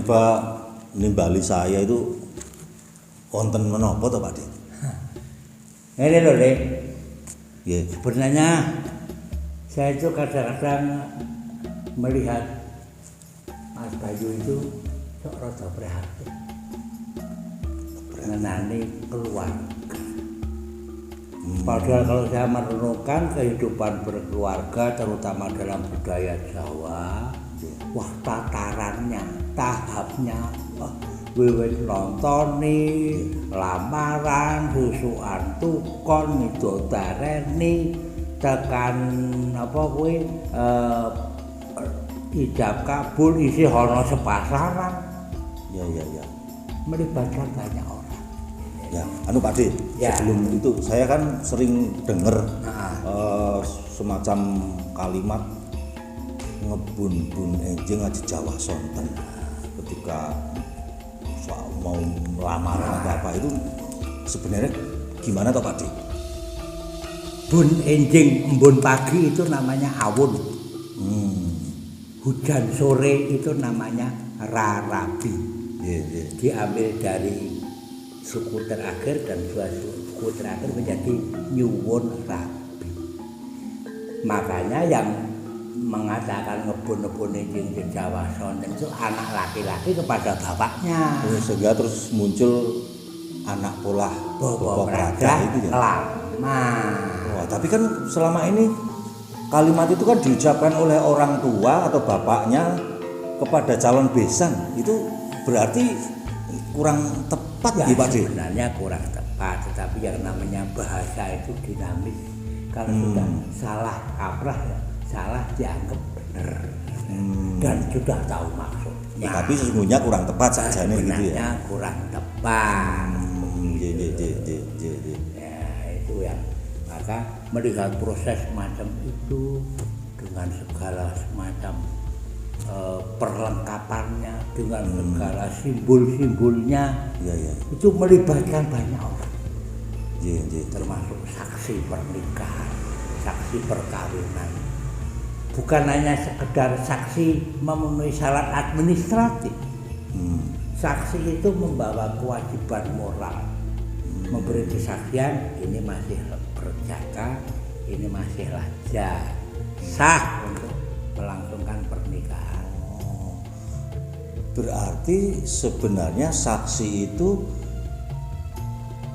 tiba-tiba nimbali saya itu wonten menapa to Pak Dik? Ini loh Dek, Nggih. sebenarnya saya itu kadang-kadang melihat Mas Bayu itu sok rada prihatin mengenai keluarga. Padahal kalau saya merenungkan kehidupan berkeluarga terutama dalam budaya Jawa, wah tatarannya, tahapnya, wiwit nontoni, lamaran, susukan tukon, midodareni, tekan apa kuwi ijab kabul isi hono sepasaran. Ya. Melibatkan banyak orang. Ya, anu Pak Dik, Ya. sebelum itu saya kan sering dengar semacam kalimat ngebun-bun enjing aja Jawa sonten ketika mau lamaran apa itu sebenarnya gimana toh Pak Dik? Bun enjing embun pagi itu namanya awun. Hujan sore itu namanya rarabi. Iya. Diambil dari suku terakhir dan dua suku terakhir menjadi nyuwun rabi. Makanya yang mengatakan ngebun-ngebun enjing di Jawa sonten itu anak laki-laki kepada bapaknya. Sehingga terus muncul anak pola Bapak Praja itu ya. lama. Wah, tapi kan selama ini kalimat itu kan diucapkan oleh orang tua atau bapaknya kepada calon besan. Itu berarti kurang tepat ya Pak Dik? Sebenarnya kurang tepat, tetapi yang namanya bahasa itu dinamis. Kalau sudah salah kaprah ya, salah dianggap benar dan sudah tahu maksudnya. Ya, tapi sesungguhnya kurang tepat saja nih gitu ya. Sebenarnya kurang tepat. Ya, itu yang maka melihat proses macam itu dengan segala semacam perlengkapannya, dengan segala simbol-simbolnya, Ya. itu melibatkan banyak orang. Iya. Termasuk saksi pernikahan, saksi perkawinan. Bukan hanya sekedar saksi memenuhi syarat administratif. Saksi itu membawa kewajiban moral, memberi kesaksian ini masih berjaga, ini masih lajang, sah untuk melangsungkan pernikahan. Berarti sebenarnya saksi itu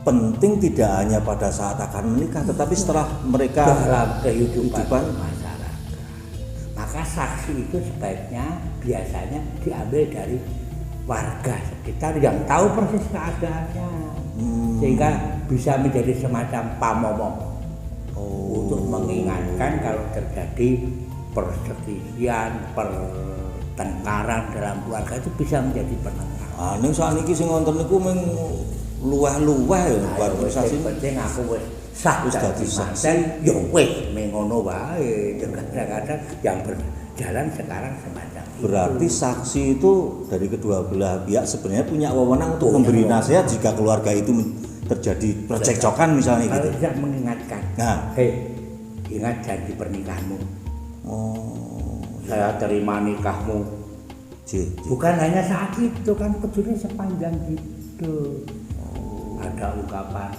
penting tidak hanya pada saat akan menikah, tetapi setelah mereka dalam kehidupan masyarakat. Maka saksi itu sebaiknya biasanya diambil dari warga sekitar yang tahu persis keadaannya, sehingga bisa menjadi semacam pamomong untuk mengingatkan kalau terjadi perselisihan, pertengkaran dalam keluarga itu bisa menjadi penengah. Ning sakniki sing wonten niku mung luweh-luweh ya organisasi. Penting aku wis sah Wis dadi saksi, ya wis mengono wae. Kadang-kadang yang berjalan sekarang semacam itu. Berarti saksi itu dari kedua belah pihak sebenarnya punya wewenang untuk memberi nasihat jika keluarga itu terjadi percekcokan misalnya gitu. Kalau tidak mengingatkan, hei, ingat janji pernikahanmu. Saya terima nikahmu. Bukan hanya saat itu kan, peduli sepanjang hidup. Ada ungkapan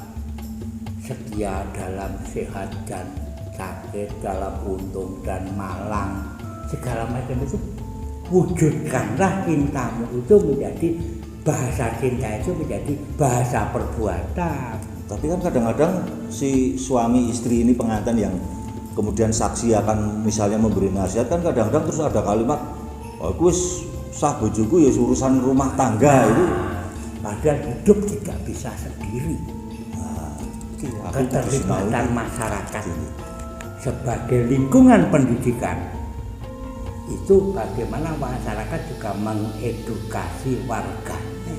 setia dalam sehat dan sakit, dalam untung dan malang, segala macam itu wujudkanlah cintamu itu menjadi bahasa cinta, itu menjadi bahasa perbuatan. Tapi kan kadang-kadang si suami istri ini pengantin yang kemudian saksi akan misalnya memberi nasihat kan kadang-kadang terus ada kalimat aku wis sah bojoku ya urusan rumah tangga itu. Padahal hidup tidak bisa sendiri. Keterlibatan masyarakat sebagai lingkungan pendidikan itu bagaimana masyarakat juga mengedukasi warganya.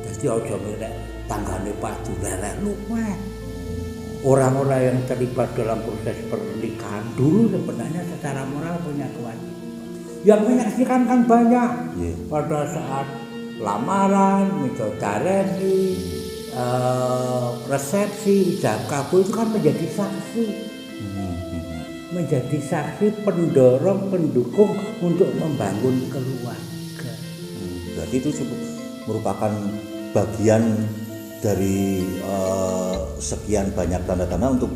Jadi ojo milih tanggane padu leleh luweh. Orang-orang yang terlibat dalam proses pernikahan dulu sebenarnya secara moral punya kewajiban. Yang menyaksikan kan banyak. Pada saat lamaran, midodareni, resepsi, ijab kabul itu kan menjadi saksi. Menjadi saksi pendorong, pendukung untuk membangun keluarga. berarti itu cukup merupakan bagian dari sekian banyak tanda-tanda untuk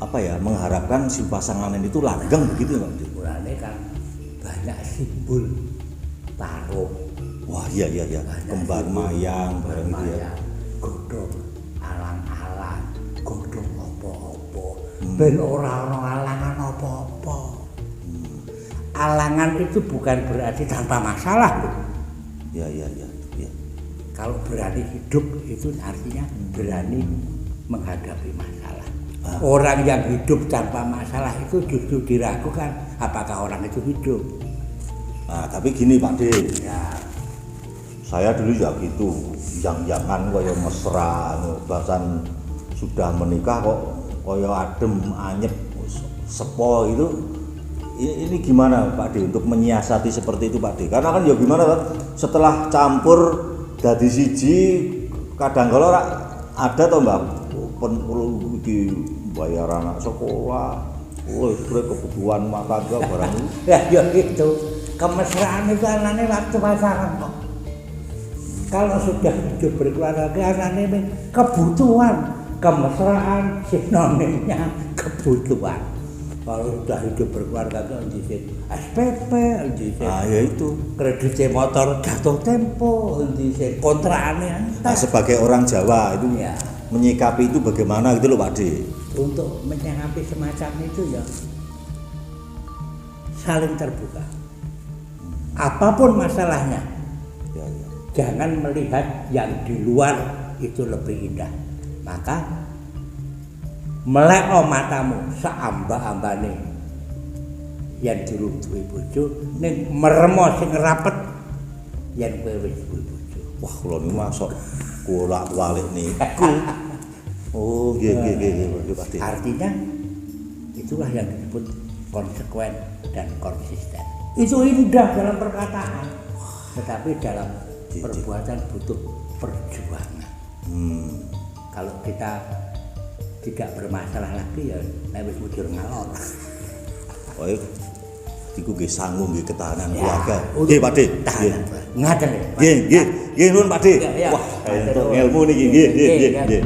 apa ya, mengharapkan si pasangan itu langgeng begitu Pak. Mulane kan banyak simbol taruh. Wah iya, kembar mayang barang itu ya. Godhong alang-alang, godhong apa-apa. Ben ora ana alangan apa-apa. Alangan itu bukan berarti tanpa masalah loh. Ya. Kalau berani hidup itu artinya berani menghadapi masalah. Orang yang hidup tanpa masalah itu justru diragukan apakah orang itu hidup. Nah, tapi gini Pak De, Ya, saya dulu ya gitu, jangan kaya mesra, bahkan sudah menikah kok kaya adem, anyep, sepo itu. Ini gimana Pak De untuk menyiasati seperti itu Pak De? Karena kan ya gimana kan, setelah campur dadi siji kadang kala ada toh Mbak, perlu bayar anak sekolah, kebutuhan makan barang itu. ya itu kemesraan itu anaknya waktu pacaran kok. Kalau sudah hidup berkeluarga anaknya kebutuhan, kemesraan sinonimnya kebutuhan. Kalau sudah hidup berkeluarga kan disit SPP, disit ya itu kredit motor jatuh tempo, disit kontrakannya. Nah, sebagai orang Jawa itu ya, menyikapi itu bagaimana gitu loh Pak De? Untuk menyikapi semacam itu ya saling terbuka. Apapun masalahnya, ya. jangan melihat yang di luar itu lebih indah. Maka melek matamu seamba-ambane yen durung duwe bojo ning meremo sing rapet yen kowe wis duwe bojo. Wah, kula niku masuk bolak-balik niku. Oh, nggih Pak De. Artinya itulah yang disebut konsekuen dan konsisten. Itu indah dalam perkataan, tetapi dalam perbuatan butuh perjuangan. Kalau kita tidak bermasalah lagi ya nek wis mujur ngalor. Oh, iku nggih sanggup nggih ketahanan Ya, keluarga. Nggih Pak De. Ngaten ya. Nggih nuwun Pak De. Ya. Wah, entuk ilmu niki nggih.